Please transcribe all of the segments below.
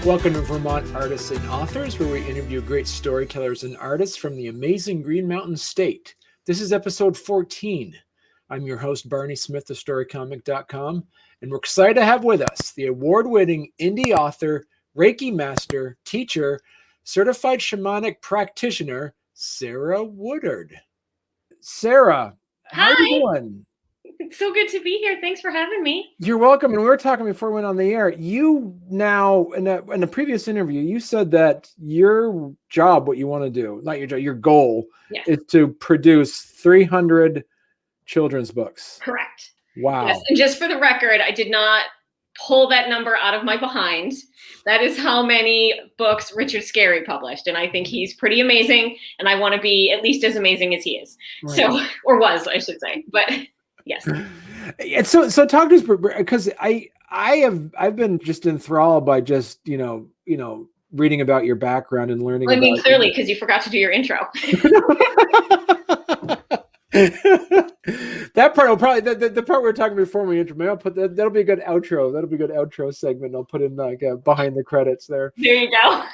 Welcome to Vermont Artists and Authors, where we interview great storytellers and artists from the amazing Green Mountain State. This is episode 14. I'm your host, Barney Smith of StoryComic.com, and we're excited to have with us the award-winning indie author, Reiki Master Teacher, Certified Shamanic Practitioner, Sarah Woodard. Sarah, how are you doing? It's so good to be here. Thanks for having me. You're welcome. And we were talking before we went on the air. You now, in a previous interview, you said that your job, what you want to do, not your job, your goal is to produce 300 children's books. Correct. Wow. Yes. And just for the record, I did not pull that number out of my behind. That is how many books Richard Scarry published. And I think he's pretty amazing. And I want to be at least as amazing as he is. Right. So, or was, I should say. But yes. So talk to us, because I've been just enthralled by just, you know, reading about your background and learning. Well, I mean, clearly, because you forgot to do your intro. That part will probably, the part we were talking before we intro, maybe I'll put that'll be a good outro. That'll be a good outro segment. I'll put in like behind the credits there. There you go.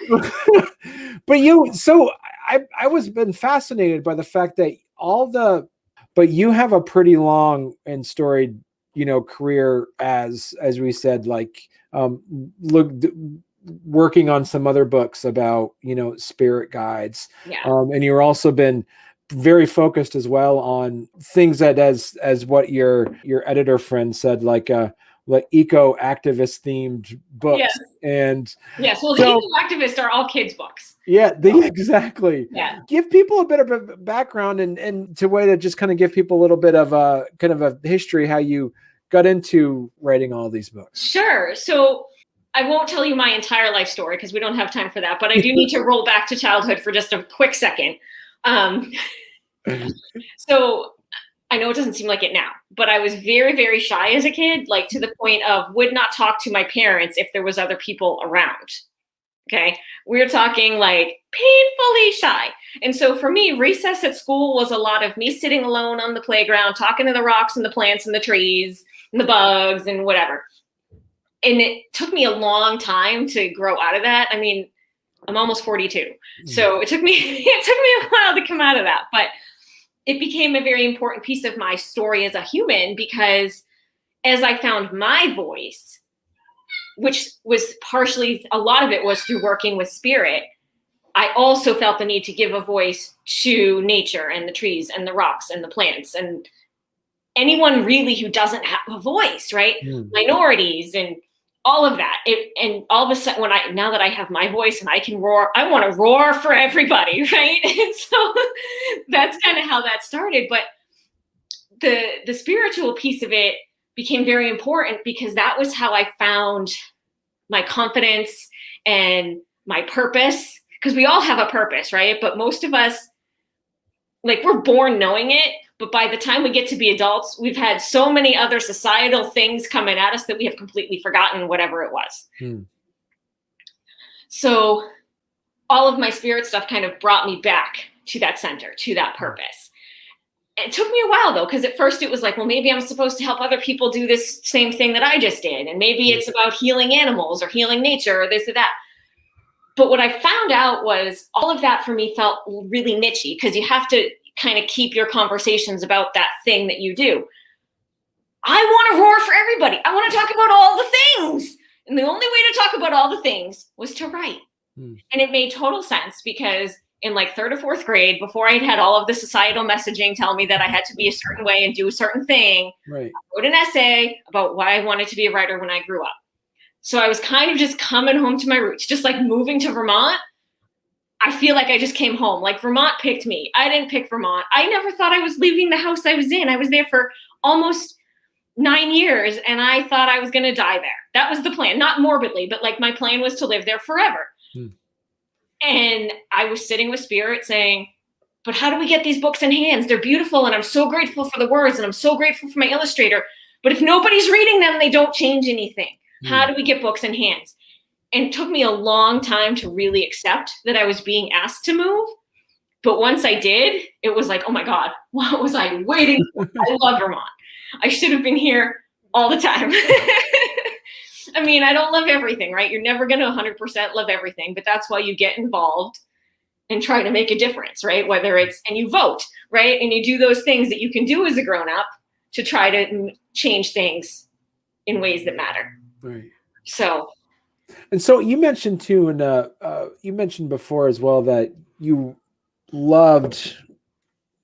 But I was been fascinated by the fact that but you have a pretty long and storied, career as we said, like, working on some other books about, spirit guides. Yeah. And you've also been very focused as well on things that as what your editor friend said, like eco-activist themed books. Yes. And yes, well, the eco-activists are all kids' books. Yeah, exactly. Yeah. Give people a bit of a background and to way to just kind of give people a little bit of a kind of a history, how you got into writing all these books. Sure. So I won't tell you my entire life story because we don't have time for that, but I do need to roll back to childhood for just a quick second. So I know it doesn't seem like it now, but I was very, very shy as a kid, like to the point of would not talk to my parents if there was other people around. Okay. We're talking like painfully shy. And so for me, recess at school was a lot of me sitting alone on the playground, talking to the rocks and the plants and the trees and the bugs and whatever. And it took me a long time to grow out of that. I mean, I'm almost 42. So it took me a while to come out of that, but it became a very important piece of my story as a human, because as I found my voice, which was partially, a lot of it was through working with spirit, I also felt the need to give a voice to nature and the trees and the rocks and the plants and anyone really who doesn't have a voice, right? Minorities and all of that. And all of a sudden, now that I have my voice and I can roar, I want to roar for everybody, right? And so that's kind of how that started. But the spiritual piece of it became very important because that was how I found my confidence and my purpose. Because we all have a purpose, right? But most of us, like, we're born knowing it. But by the time we get to be adults, we've had so many other societal things coming at us that we have completely forgotten whatever it was. So all of my spirit stuff kind of brought me back to that center, to that purpose. It took me a while, though, because at first it was like, well, maybe I'm supposed to help other people do this same thing that I just did. And maybe it's about healing animals or healing nature or this or that. But what I found out was all of that for me felt really niche-y, because you have to kind of keep your conversations about that thing that you do. I want to roar for everybody. I want to talk about all the things. And the only way to talk about all the things was to write. And it made total sense, because in like 3rd or 4th grade, before I had all of the societal messaging tell me that I had to be a certain way and do a certain thing, right, I wrote an essay about why I wanted to be a writer when I grew up. So I was kind of just coming home to my roots, just like moving to Vermont. I feel like I just came home. Like, Vermont picked me. I didn't pick Vermont. I never thought I was leaving the house I was in. I was there for almost 9 years, and I thought I was going to die there. That was the plan. Not morbidly, but like my plan was to live there forever. And I was sitting with spirit saying, but how do we get these books in hands? They're beautiful, and I'm so grateful for the words, and I'm so grateful for my illustrator. But if nobody's reading them, they don't change anything. How do we get books in hands? And it took me a long time to really accept that I was being asked to move. But once I did, it was like, oh my God, what was I waiting for? I love Vermont. I should have been here all the time. I mean, I don't love everything, right? You're never going to 100% love everything, but that's why you get involved and try to make a difference, right? Whether it's, and you vote, right? And you do those things that you can do as a grown-up to try to change things in ways that matter. Right. So. And so you mentioned too, and you mentioned before as well that you loved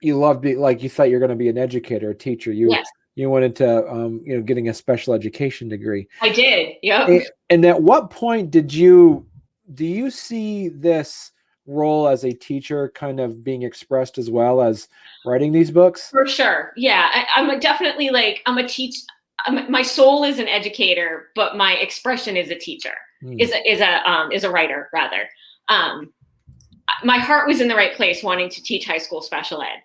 being, like, you thought you were going to be an educator, a teacher. Yes. You went into, getting a special education degree. I did. Yep. And at what point do you see this role as a teacher kind of being expressed as well as writing these books? For sure. Yeah. I'm definitely I'm a teacher. My soul is an educator, but my expression is a teacher, is a writer rather. My heart was in the right place wanting to teach high school special ed.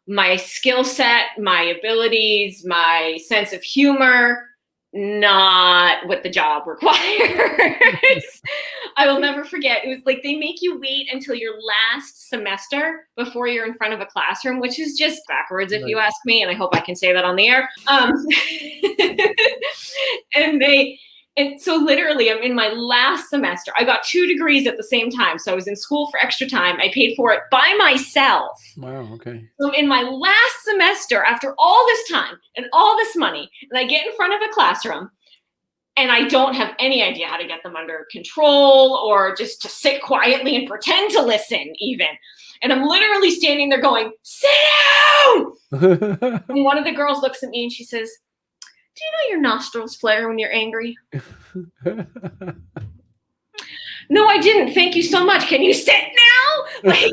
My skill set, my abilities, my sense of humor, not what the job requires. I will never forget. It was like they make you wait until your last semester before you're in front of a classroom, which is just backwards if you ask me, and I hope I can say that on the air. And so literally I'm in my last semester. I got 2 degrees at the same time. So I was in school for extra time. I paid for it by myself. Wow. Okay. So in my last semester, after all this time and all this money, and I get in front of a classroom and I don't have any idea how to get them under control or just to sit quietly and pretend to listen even. And I'm literally standing there going, sit down. And one of the girls looks at me and she says, do you know your nostrils flare when you're angry? No, I didn't. Thank you so much. Can you sit now? Like,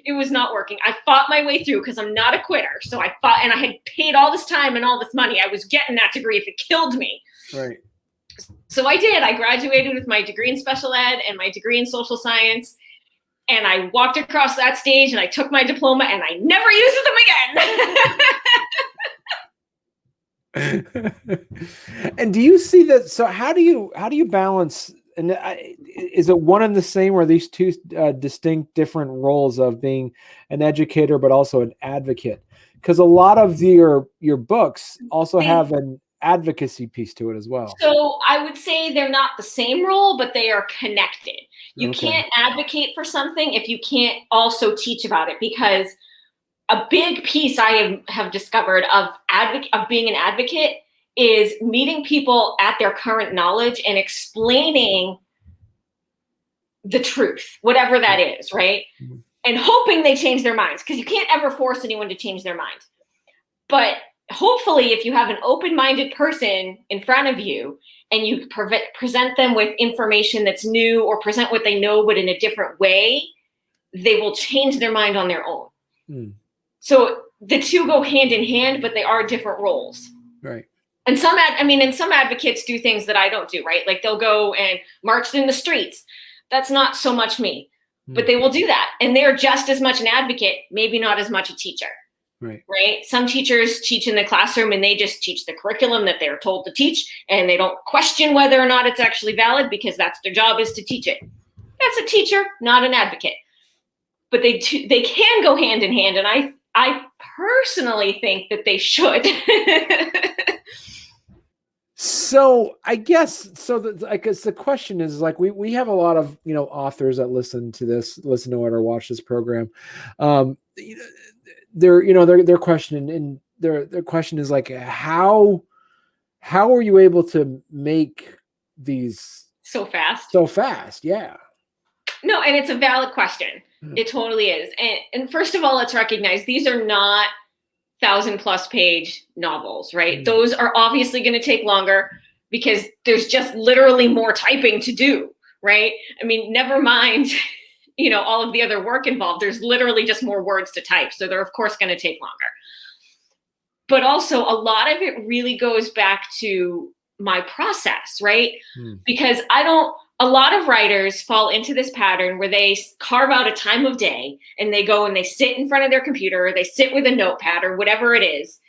it was not working. I fought my way through because I'm not a quitter. So I fought, and I had paid all this time and all this money. I was getting that degree if it killed me. Right. So I did. I graduated with my degree in special ed and my degree in social science. And I walked across that stage and I took my diploma and I never used them again. And do you see that? So how do you balance? And is it one and the same, or these two distinct different roles of being an educator but also an advocate? Because a lot of your books also have an advocacy piece to it as well. So I would say they're not the same role, but they are connected. You can't advocate for something if you can't also teach about it, because a big piece I have discovered of being an advocate is meeting people at their current knowledge and explaining the truth, whatever that is, right? Mm-hmm. And hoping they change their minds, because you can't ever force anyone to change their mind. But hopefully, if you have an open-minded person in front of you and you present them with information that's new, or present what they know but in a different way, they will change their mind on their own. Mm. So the two go hand in hand, but they are different roles. Right. And some advocates do things that I don't do, right? Like they'll go and march in the streets. That's not so much me, but they will do that. And they're just as much an advocate, maybe not as much a teacher. Right. Right. Some teachers teach in the classroom and they just teach the curriculum that they're told to teach, and they don't question whether or not it's actually valid because that's their job, is to teach it. That's a teacher, not an advocate. But they can go hand in hand, and I personally think that they should. So I guess the question is, like, we have a lot of authors that listen to it or watch this program. Their question, and their question is like, how are you able to make these so fast? Yeah. No, and it's a valid question. It totally is. And first of all, let's recognize these are not 1,000+ page novels, right? Those are obviously going to take longer because there's just literally more typing to do, right? I mean, never mind, all of the other work involved. There's literally just more words to type. So they're of course going to take longer. But also a lot of it really goes back to my process, right? Because a lot of writers fall into this pattern where they carve out a time of day and they go and they sit in front of their computer, or they sit with a notepad or whatever it is,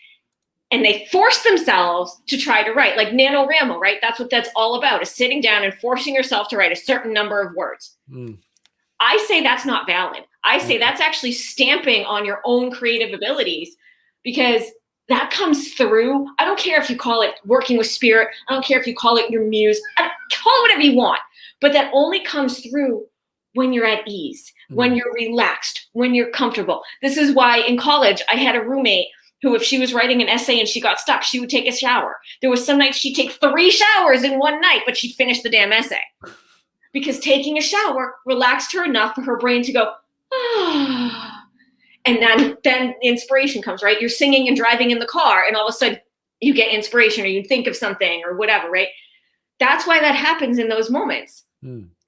and they force themselves to try to write, like NaNoWriMo, right? That's what that's all about, is sitting down and forcing yourself to write a certain number of words. I say that's not valid. I say that's actually stamping on your own creative abilities, because that comes through. I don't care if you call it working with spirit. I don't care if you call it your muse. Call it whatever you want. But that only comes through when you're at ease, when you're relaxed, when you're comfortable. This is why in college, I had a roommate who, if she was writing an essay and she got stuck, she would take a shower. There was some nights she'd take 3 showers in one night, but she'd finish the damn essay. Because taking a shower relaxed her enough for her brain to go, ah. And then inspiration comes, right? You're singing and driving in the car, and all of a sudden you get inspiration, or you think of something or whatever, right? That's why that happens in those moments,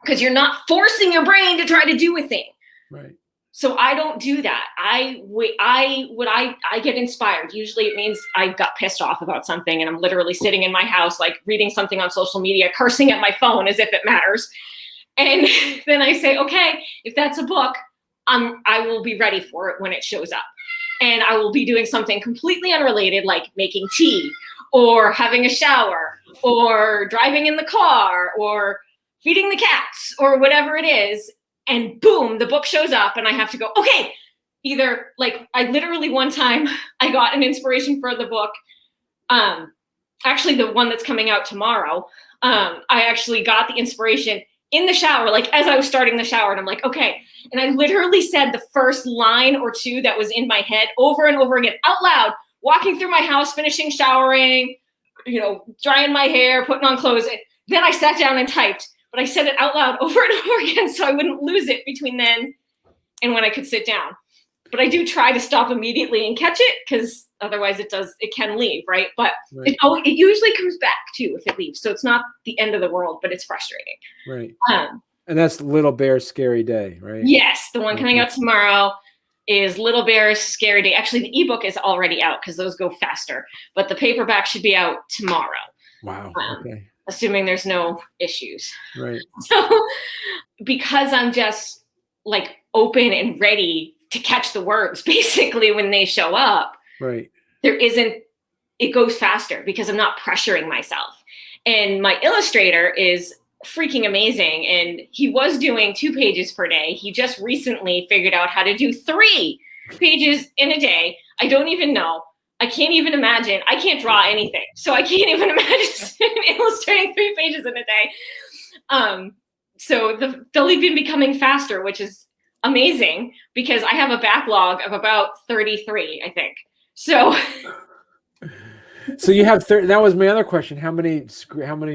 because you're not forcing your brain to try to do a thing. Right. So I don't do that. I get inspired. Usually it means I got pissed off about something, and I'm literally sitting in my house, like reading something on social media, cursing at my phone as if it matters. And then I say, okay, if that's a book, I will be ready for it when it shows up. And I will be doing something completely unrelated, like making tea or having a shower or driving in the car or feeding the cats or whatever it is. And boom, the book shows up and I have to go, okay, either like I literally one time I got an inspiration for the book. Actually the one that's coming out tomorrow. I actually got the inspiration in the shower, like as I was starting the shower, and I'm like, okay. And I literally said the first line or two that was in my head over and over again, out loud, walking through my house, finishing showering, drying my hair, putting on clothes. Then I sat down and typed, but I said it out loud over and over again so I wouldn't lose it between then and when I could sit down. But I do try to stop immediately and catch it, because otherwise it can leave, right? But right. It usually comes back too if it leaves. So it's not the end of the world, but it's frustrating. Right. And that's Little Bear's Scary Day, right? Yes. The one coming out tomorrow is Little Bear's Scary Day. Actually, the ebook is already out because those go faster, but the paperback should be out tomorrow. Wow. Okay. Assuming there's no issues. Right. So because I'm just like open and ready to catch the words basically when they show up, right? It goes faster because I'm not pressuring myself. And my illustrator is freaking amazing. And he was doing 2 pages per day. He just recently figured out how to do 3 pages in a day. I don't even know. I can't even imagine. I can't draw anything. So I can't even imagine illustrating 3 pages in a day. So they'll even be coming faster, which is amazing because I have a backlog of about 33, I think. So you have that was my other question. How many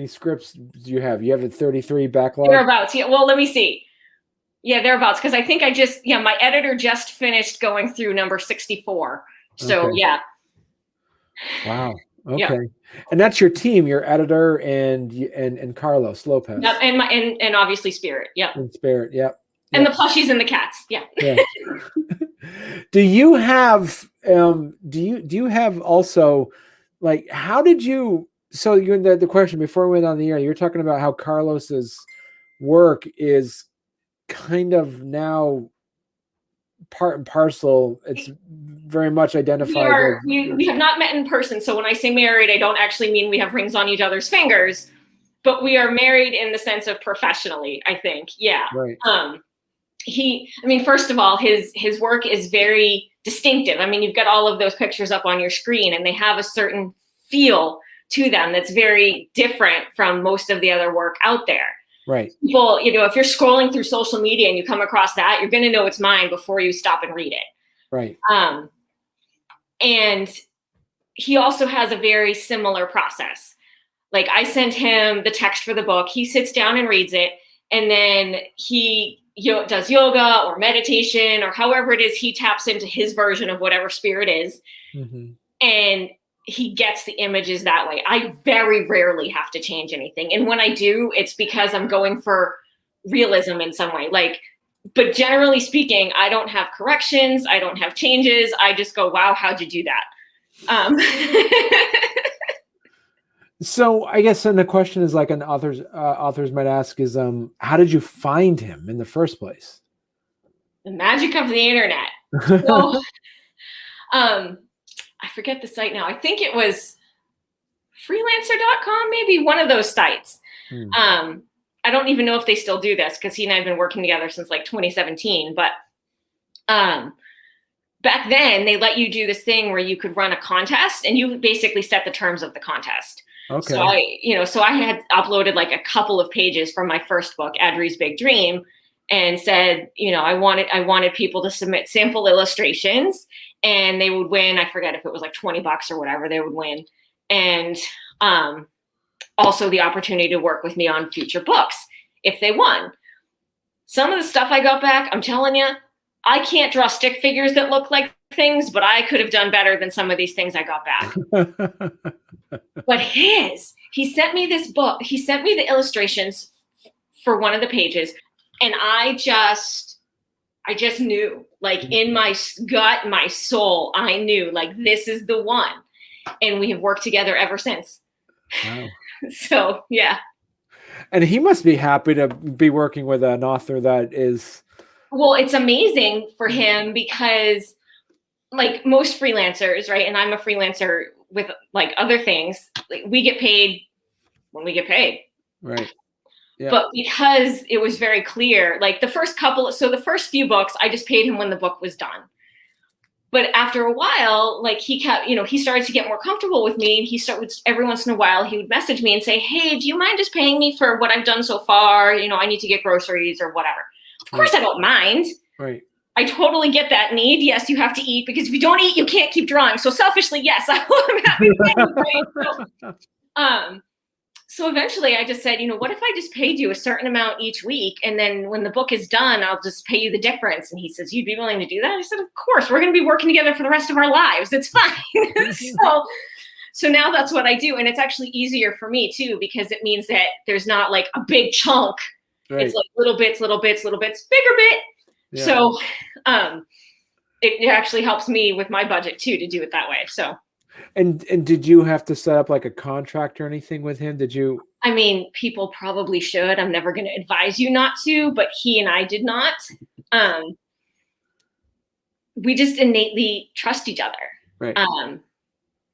scripts do you have? You have a 33 backlog? Thereabouts. Yeah. Well, let me see. Yeah, thereabouts. Because I think my editor just finished going through number 64. So okay. Yeah. Wow. Okay. Yep. And that's your team, your editor and Carlos Lopez. Yep. And obviously Spirit. Yep. And Spirit. Yep. And the plushies and the cats. Yeah. Yeah. Do you have also, like, how did you, so you're the question before we went on the air, you're talking about how Carlos's work is kind of now part and parcel. It's very much identified. We have not met in person. So when I say married, I don't actually mean we have rings on each other's fingers, but we are married in the sense of professionally, I think. Yeah. Right. First of all, his work is very distinctive. I mean, you've got all of those pictures up on your screen and they have a certain feel to them that's very different from most of the other work out there. Right. People, if you're scrolling through social media and you come across that, you're going to know it's mine before you stop and read it. Right. And he also has a very similar process. Like I sent him the text for the book. He sits down and reads it. And then he does yoga or meditation or however it is he taps into his version of whatever spirit is. Mm-hmm. And he gets the images that way. I very rarely have to change anything. And when I do, it's because I'm going for realism in some way. But generally speaking, I don't have corrections. I don't have changes. I just go, wow, how'd you do that? So I guess then the question is, like, an authors might ask is, how did you find him in the first place? The magic of the internet. So, I forget the site now. I think it was freelancer.com, maybe one of those sites. I don't even know if they still do this because he and I have been working together since like 2017. But back then they let you do this thing where you could run a contest and you basically set the terms of the contest. Okay. So I had uploaded like a couple of pages from my first book, Adri's Big Dream, and said, I wanted people to submit sample illustrations and they would win. I forget if it was like $20 or whatever they would win. And also the opportunity to work with me on future books if they won. Some of the stuff I got back, I'm telling you, I can't draw stick figures that look like things, but I could have done better than some of these things I got back. But he sent me this book. He sent me the illustrations for one of the pages. And I just knew, like in my gut, my soul, I knew like this is the one. And we have worked together ever since. Wow. So, yeah. And he must be happy to be working with an author that is. Well, it's amazing for him because like most freelancers, right? And I'm a freelancer with like other things, like, we get paid when we get paid. Right. Yeah. But because it was very clear, like the first few books, I just paid him when the book was done. But after a while, like he kept, he started to get more comfortable with me, and every once in a while he would message me and say, "Hey, do you mind just paying me for what I've done so far? I need to get groceries or whatever." Of course, I don't mind. Right. I totally get that need. Yes, you have to eat because if you don't eat, you can't keep drawing. So selfishly, yes, I'm happy to pay you. So eventually I just said, what if I just paid you a certain amount each week? And then when the book is done, I'll just pay you the difference. And he says, "You'd be willing to do that?" I said, "Of course, we're going to be working together for the rest of our lives. It's fine." So now that's what I do. And it's actually easier for me too, because it means that there's not like a big chunk. Right. It's like little bits, bigger bit. Yeah. So it actually helps me with my budget too, to do it that way. So. And did you have to set up like a contract or anything with him? Did you? I mean, people probably should. I'm never going to advise you not to, but he and I did not. We just innately trust each other. Right.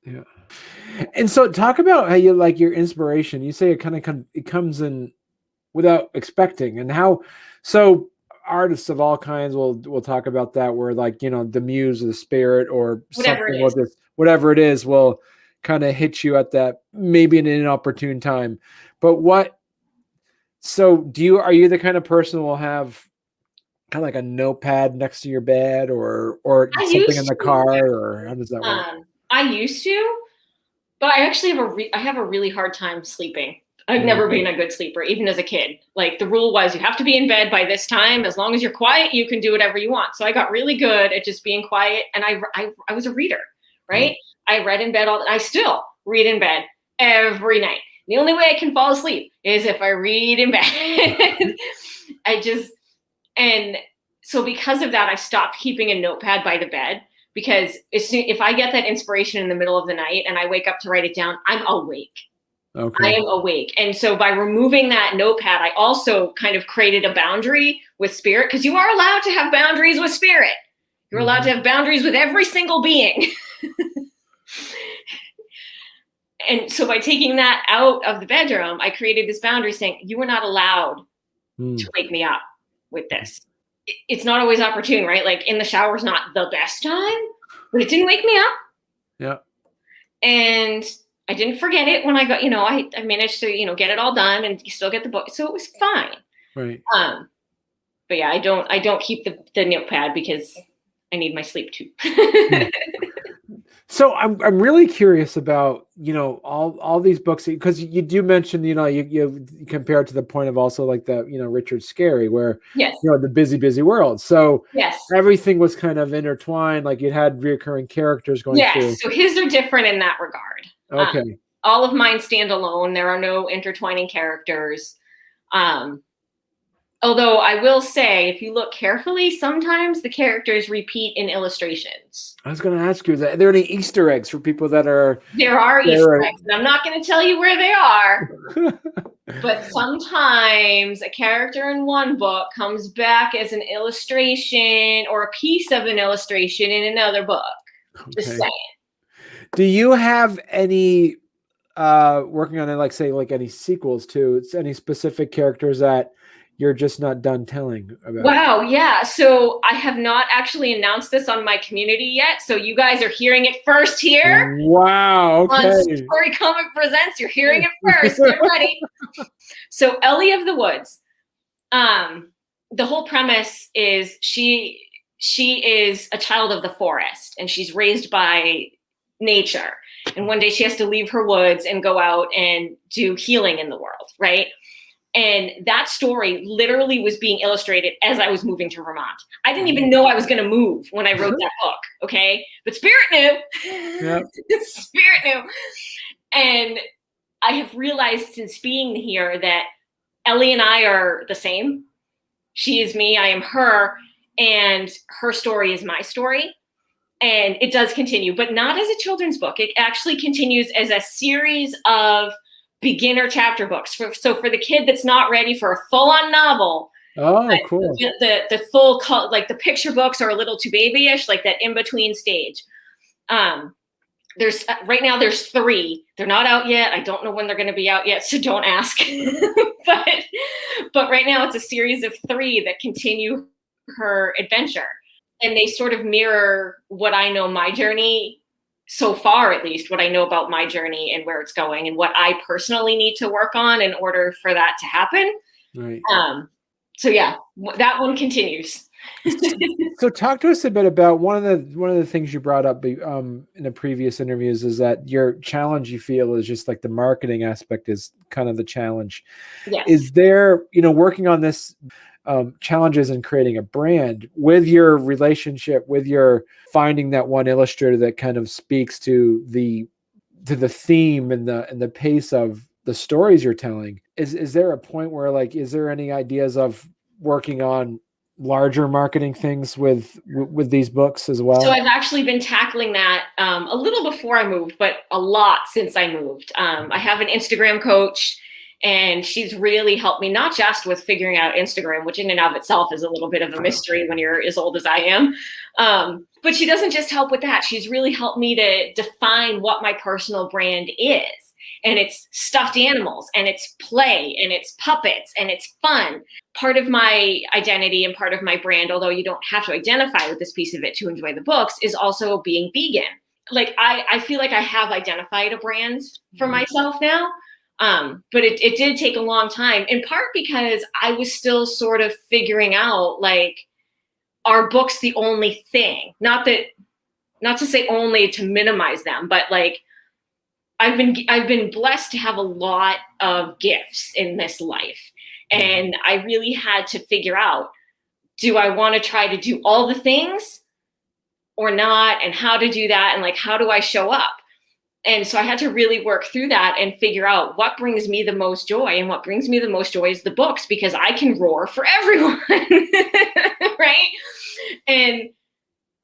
Yeah. And so talk about how you like your inspiration. You say it comes in without expecting, and how, so artists of all kinds will talk about that, where like, the muse or the spirit or whatever it is will kind of hit you at that, maybe in an inopportune time. But are you the kind of person who will have kind of like a notepad next to your bed or something in the car, or how does that work? I used to, but I actually have a really hard time sleeping. I've never been a good sleeper, even as a kid. Like the rule was you have to be in bed by this time. As long as you're quiet, you can do whatever you want. So I got really good at just being quiet. And I was a reader, right? Mm-hmm. I read in bed I still read in bed every night. The only way I can fall asleep is if I read in bed. And so because of that, I stopped keeping a notepad by the bed, because if I get that inspiration in the middle of the night and I wake up to write it down, I'm awake. Okay. I am awake. And so by removing that notepad, I also kind of created a boundary with spirit, because you are allowed to have boundaries with spirit. You're allowed to have boundaries with every single being. And so by taking that out of the bedroom, I created this boundary saying, you are not allowed to wake me up with this. It's not always opportune, right? Like in the shower is not the best time, but it didn't wake me up. Yeah. And I didn't forget it when I got, I managed to, get it all done and still get the book. So it was fine. Right. But yeah, I don't keep the notepad because I need my sleep too. So I'm really curious about, all these books, because you do mention, you compare it to the point of also like the, Richard Scarry, where, yes, the busy world. So yes, everything was kind of intertwined. Like you had reoccurring characters going through. Yes. So his are different in that regard. Okay. All of mine stand alone. There are no intertwining characters. Although I will say, if you look carefully, sometimes the characters repeat in illustrations. I was going to ask you, are there any Easter eggs for people that are... There are Easter eggs, and I'm not going to tell you where they are. But sometimes a character in one book comes back as an illustration or a piece of an illustration in another book. Okay. Just saying. Do you have any working on it, like say, like any sequels to any specific characters that you're just not done telling about. Wow, yeah. So I have not actually announced this on my community yet. So you guys are hearing it first here. Wow, okay. On StoryComic Presents, you're hearing it first. Get ready. So Ellie of the Woods. The whole premise is she is a child of the forest, and she's raised by nature. And one day she has to leave her woods and go out and do healing in the world, right? And that story literally was being illustrated as I was moving to Vermont. I didn't even know I was going to move when I wrote that book, okay? But Spirit knew. Yep. Spirit knew. And I have realized since being here that Ellie and I are the same. She is me, I am her, and her story is my story. And it does continue, but not as a children's book. It actually continues as a series of beginner chapter books. So for the kid that's not ready for a full-on novel, cool. The full, like the picture books are a little too babyish, like that in-between stage. There's right now there's 3. They're not out yet. I don't know when they're going to be out yet, so don't ask. but right now it's a series of 3 that continue her adventure. And they sort of mirror what I know my journey so far, at least what I know about my journey and where it's going and what I personally need to work on in order for that to happen. Right. So yeah, that one continues. So talk to us a bit about one of the things you brought up in the previous interviews is that your challenge you feel is just like the marketing aspect is kind of the challenge. Yes. Is there, working on this challenges in creating a brand with your relationship, with your finding that one illustrator that kind of speaks to the theme and the pace of the stories you're telling? Is there a point where like, is there any ideas of working on larger marketing things with these books as well? So I've actually been tackling that a little before I moved, but a lot since I moved. I have an Instagram coach, and she's really helped me, not just with figuring out Instagram, which in and of itself is a little bit of a mystery when you're as old as I am. But she doesn't just help with that. She's really helped me to define what my personal brand is. And it's stuffed animals, and it's play, and it's puppets, and it's fun. Part of my identity and part of my brand, although you don't have to identify with this piece of it to enjoy the books, is also being vegan. Like I feel like I have identified a brand for myself now. But it did take a long time, in part because I was still sort of figuring out, like, are books the only thing? Not to say only to minimize them, but like, I've been blessed to have a lot of gifts in this life. And I really had to figure out, do I want to try to do all the things or not? And how to do that? And like, how do I show up? And so I had to really work through that and figure out what brings me the most joy. And what brings me the most joy is the books, because I can roar for everyone, right? And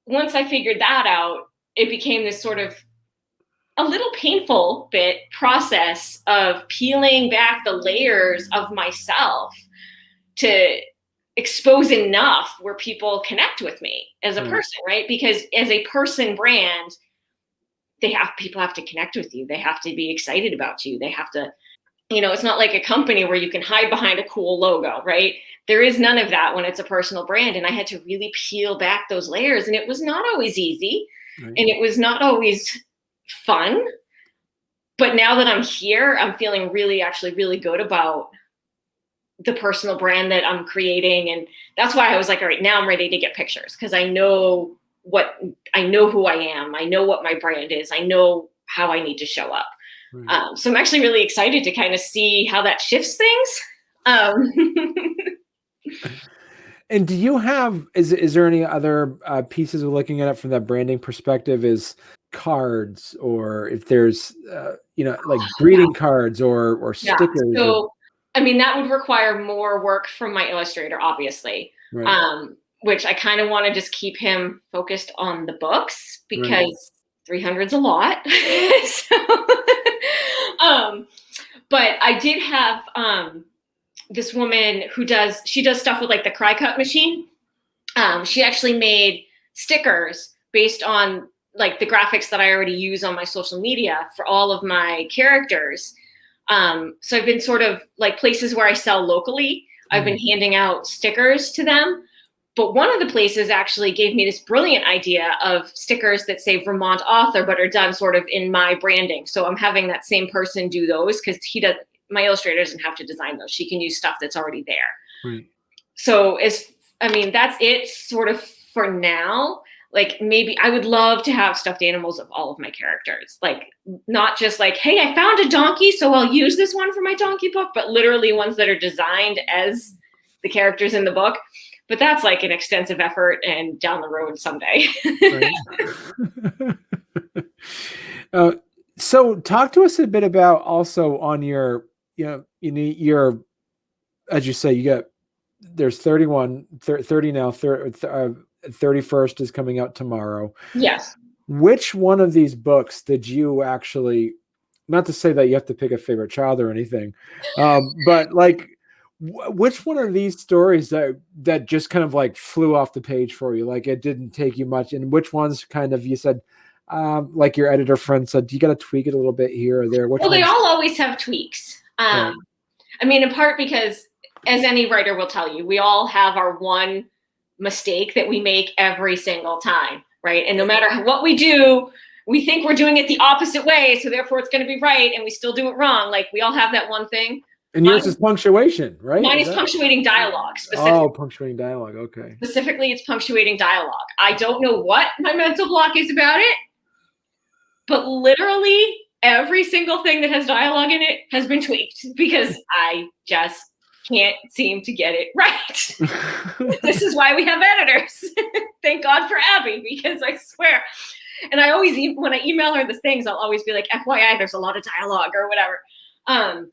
once I figured that out, it became this sort of a little painful process of peeling back the layers of myself to expose enough where people connect with me as a person, right? Because as a person brand, people have to connect with you. They have to be excited about you. They have to, it's not like a company where you can hide behind a cool logo, right? There is none of that when it's a personal brand. And I had to really peel back those layers, and it was not always easy, right? And it was not always fun. But now that I'm here, I'm feeling actually really good about the personal brand that I'm creating. And that's why I was like, all right, now I'm ready to get pictures, because I know who I am. I know what my brand is. I know how I need to show up. Right. So I'm actually really excited to kind of see how that shifts things. And do you have, is there any other pieces of looking at it from that branding perspective, is cards, or if there's, like greeting cards or stickers? So, I mean, that would require more work from my illustrator, obviously. Right. Which I kind of want to just keep him focused on the books, because 300's a lot. But I did have this woman who does stuff with like the cry cut machine. She actually made stickers based on like the graphics that I already use on my social media for all of my characters. So I've been sort of like places where I sell locally. I've been handing out stickers to them. But one of the places actually gave me this brilliant idea of stickers that say Vermont author, but are done sort of in my branding. So I'm having that same person do those because my illustrator doesn't have to design those. She can use stuff that's already there. Right. So that's it sort of for now. Like maybe I would love to have stuffed animals of all of my characters. Like not just like, hey, I found a donkey, so I'll use this one for my donkey book, but literally ones that are designed as the characters in the book. But that's like an extensive effort and down the road someday. So talk to us a bit about also on your, as you say, there's 30 now, 31st is coming out tomorrow. Yes. Which one of these books did you actually, not to say that you have to pick a favorite child or anything, but like, which one of these stories that just kind of like flew off the page for you? Like it didn't take you much, and which ones kind of you said, like your editor friend said, you got to tweak it a little bit here or there? Well, they all always have tweaks. I mean, in part because, as any writer will tell you, we all have our one mistake that we make every single time, right? And no matter what we do, we think we're doing it the opposite way, so therefore it's going to be right, and we still do it wrong. Like we all have that one thing. And yours is punctuation, right? Mine is punctuating dialogue. Oh, punctuating dialogue. Okay. Specifically, it's punctuating dialogue. I don't know what my mental block is about it, but literally every single thing that has dialogue in it has been tweaked because I just can't seem to get it right. This is why we have editors. Thank God for Abby, because I swear. And I always, when I email her the things, I'll always be like, FYI, there's a lot of dialogue or whatever.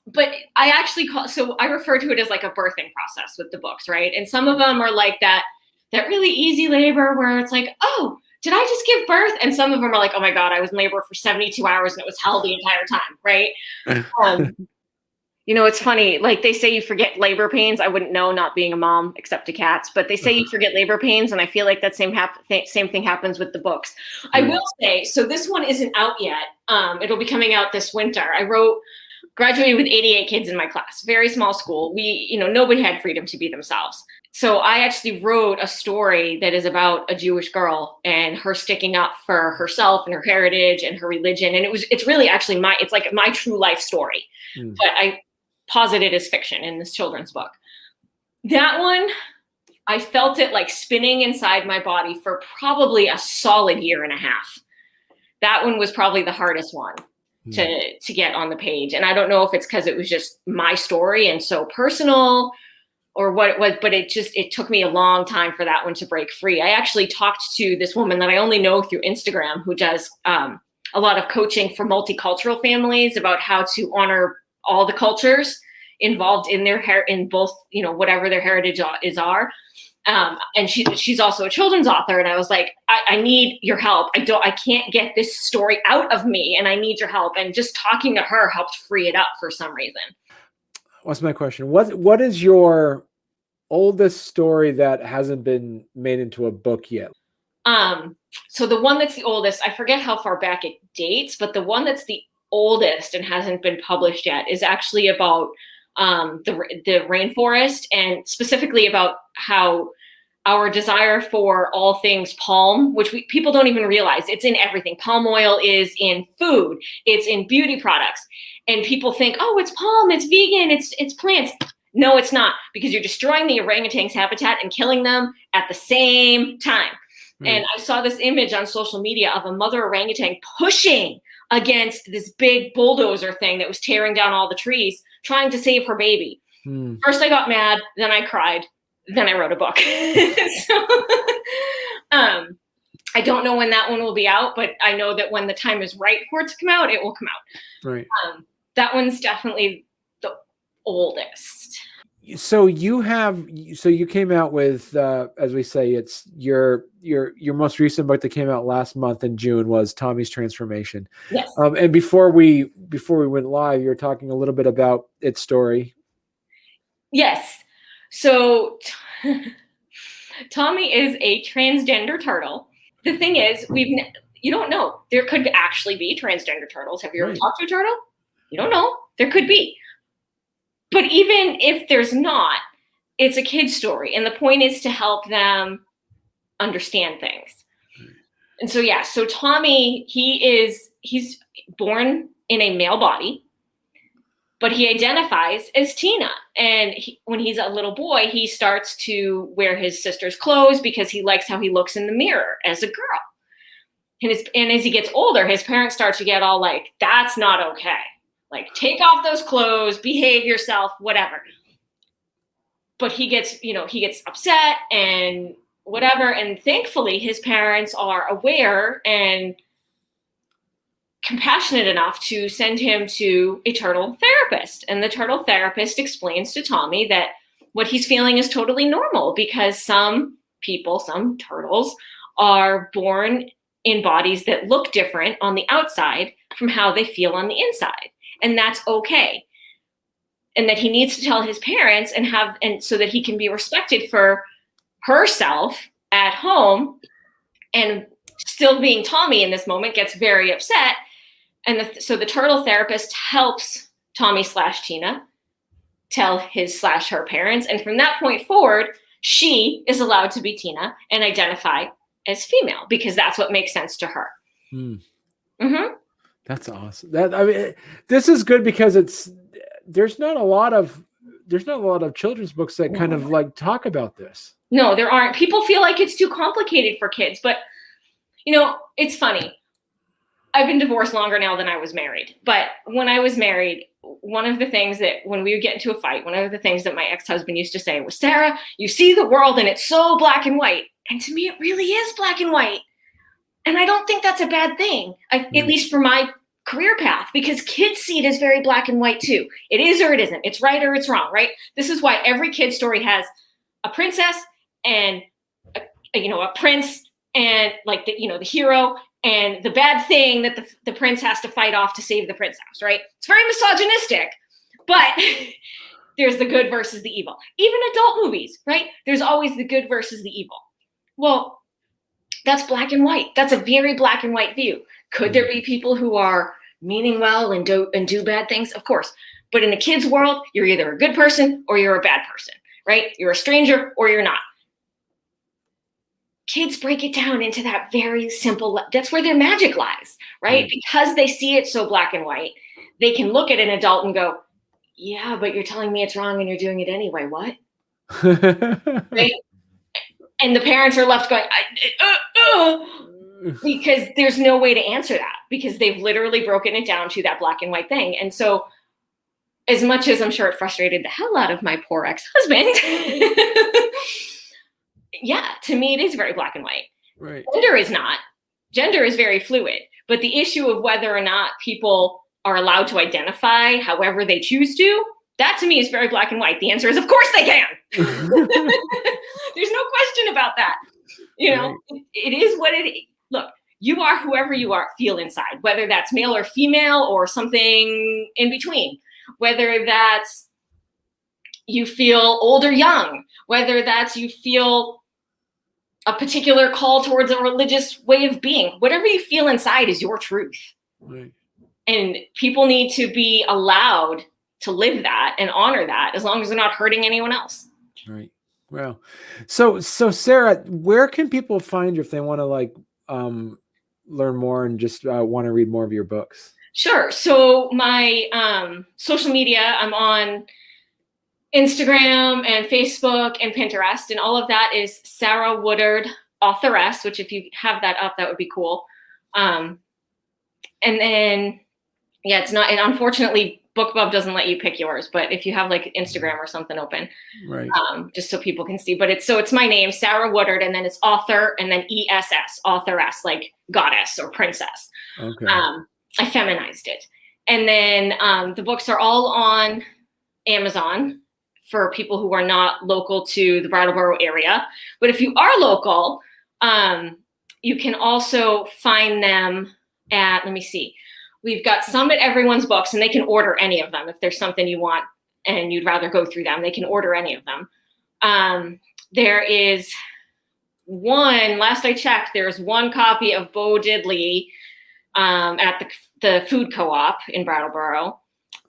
But I actually so I refer to it as like a birthing process with the books, right? And some of them are like that really easy labor where it's like, oh, did I just give birth? And some of them are like, oh my God, I was in labor for 72 hours and it was hell the entire time, right? It's funny, like they say you forget labor pains. I wouldn't know, not being a mom, except to cats, but they say you forget labor pains, and I feel like that same thing happens with the books. I will say, so this one isn't out yet. It'll be coming out this winter. Graduated with 88 kids in my class, very small school. Nobody had freedom to be themselves. So I actually wrote a story that is about a Jewish girl and her sticking up for herself and her heritage and her religion. And it's really actually it's like my true life story, but I posit it as fiction in this children's book. That one, I felt it like spinning inside my body for probably a solid year and a half. That one was probably the hardest one to get on the page. And I don't know if it's because it was just my story and so personal or what it was, but it took me a long time for that one to break free. I actually talked to this woman that I only know through Instagram who does a lot of coaching for multicultural families about how to honor all the cultures involved in in both, whatever their heritage are. And she's also a children's author. And I was like, I need your help. I can't get this story out of me and I need your help. And just talking to her helped free it up for some reason. What's my question? What is your oldest story that hasn't been made into a book yet? So the one that's the oldest, I forget how far back it dates, but the one that's the oldest and hasn't been published yet is actually about the rainforest, and specifically about how our desire for all things palm, which people don't even realize, it's in everything. Palm oil is in food, it's in beauty products, and people think, oh, it's palm, it's vegan, it's plants. No, it's not, because you're destroying the orangutan's habitat and killing them at the same time. And I saw this image on social media of a mother orangutan pushing against this big bulldozer thing that was tearing down all the trees, trying to save her baby. First I got mad, then I cried, then I wrote a book. So, I don't know when that one will be out, but I know that when the time is right for it to come out, it will come out. Right. That one's definitely the oldest. So you came out with, as we say, it's your most recent book that came out last month in June was Tommy's Transformation. Yes. And before we went live, you were talking a little bit about its story. Yes. So Tommy is a transgender turtle. The thing is, you don't know. There could actually be transgender turtles. Have you ever talked to a turtle? You don't know. There could be. But even if there's not, it's a kid's story. And the point is to help them understand things. And so, yeah, so Tommy, he's born in a male body, but he identifies as Tina. And when he's a little boy, he starts to wear his sister's clothes because he likes how he looks in the mirror as a girl. And as he gets older, his parents start to get all like, that's not okay. Like, take off those clothes, behave yourself, whatever. But he gets upset and whatever. And thankfully, his parents are aware and compassionate enough to send him to a turtle therapist. And the turtle therapist explains to Tommy that what he's feeling is totally normal because some people, some turtles, are born in bodies that look different on the outside from how they feel on the inside. And that's okay. And that he needs to tell his parents and so that he can be respected for herself at home. And still being Tommy in this moment gets very upset. And so the turtle therapist helps Tommy / Tina tell his / her parents. And from that point forward, she is allowed to be Tina and identify as female because that's what makes sense to her. Mm-hmm. That's awesome. This is good because there's not a lot of children's books that kind of like talk about this. No, there aren't. People feel like it's too complicated for kids, but it's funny. I've been divorced longer now than I was married. But when I was married, one of the things that when we would get into a fight, one of the things that my ex-husband used to say was, Sarah, you see the world and it's so black and white. And to me, it really is black and white. And I don't think that's a bad thing, at least for my career path, because kids see it as very black and white too. It is or it isn't. It's right or it's wrong, right? This is why every kid's story has a princess and a prince and like the hero and the bad thing that the prince has to fight off to save the princess, right? It's very misogynistic, but there's the good versus the evil. Even adult movies, right? There's always the good versus the evil. Well, that's black and white. That's a very black and white view. Could there be people who are meaning well and do bad things? Of course. But in a kid's world, you're either a good person or you're a bad person, right? You're a stranger or you're not. Kids break it down into that very simple, that's where their magic lies, right? Because they see it so black and white, they can look at an adult and go, yeah, but you're telling me it's wrong and you're doing it anyway. What? Right? And the parents are left going, because there's no way to answer that because they've literally broken it down to that black and white thing. And so as much as I'm sure it frustrated the hell out of my poor ex-husband, yeah, to me, it is very black and white. Right. Gender is not. Gender is very fluid. But the issue of whether or not people are allowed to identify however they choose to, that to me is very black and white. The answer is, of course they can. There's no question about that. Right. It is what it is. Look, you are whoever you are, feel inside, whether that's male or female or something in between, whether that's you feel old or young, whether that's you feel a particular call towards a religious way of being, whatever you feel inside is your truth. Right. And people need to be allowed to live that and honor that as long as they're not hurting anyone else. Right. Wow. So Sarah, where can people find you if they want to learn more and just want to read more of your books? Sure. So my social media, I'm on Instagram and Facebook and Pinterest, and all of that is Sarah Woodard, Authoress, which if you have that up, that would be cool. And then, yeah, it's not, and unfortunately, BookBub doesn't let you pick yours, but if you have like Instagram or something open, right, just so people can see. But it's my name, Sarah Woodard, and then it's author, and then ESS, Authoress, like goddess or princess. Okay. I feminized it, and then the books are all on Amazon for people who are not local to the Brattleboro area. But if you are local, you can also find them at, let me see. We've got some at Everyone's Books, and they can order any of them. If there's something you want and you'd rather go through them, they can order any of them. There is one, last I checked, there's one copy of Bo Diddley at the food co-op in Brattleboro.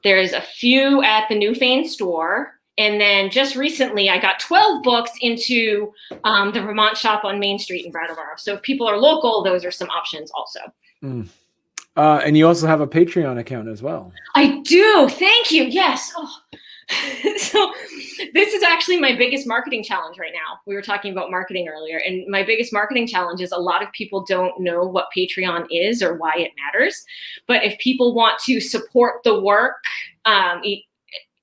There's a few at the Newfane store. And then just recently, I got 12 books into the Vermont shop on Main Street in Brattleboro. So if people are local, those are some options also. And you also have a Patreon account as well. I do. Thank you. Yes. Oh. So this is actually my biggest marketing challenge right now. We were talking about marketing earlier, and my biggest marketing challenge is a lot of people don't know what Patreon is or why it matters. But if people want to support the work,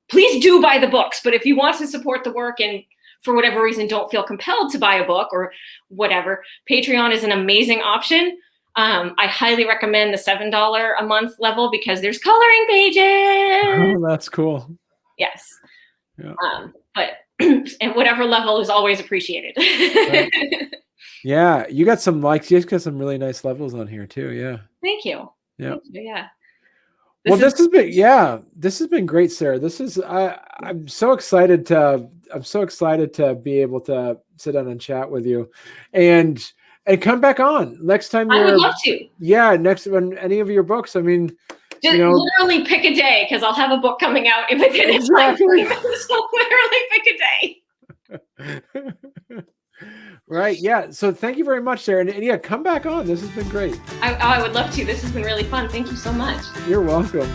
please do buy the books. But if you want to support the work and for whatever reason don't feel compelled to buy a book or whatever, Patreon is an amazing option. I highly recommend the $7 a month level because there's coloring pages. Oh, that's cool. Yes. Yeah. But and whatever level is always appreciated. Right. Yeah, you got some some really nice levels on here too. Yeah. Thank you. Yeah. Thank you. Yeah. This has been great, Sarah. I'm so excited to be able to sit down and chat with you, and come back on next time. I would love to. Yeah, next when any of your books. I mean, just literally pick a day because I'll have a book coming out within exactly. So literally pick a day. Right. Yeah. So thank you very much, Sarah. And yeah, come back on. This has been great. I would love to. This has been really fun. Thank you so much. You're welcome.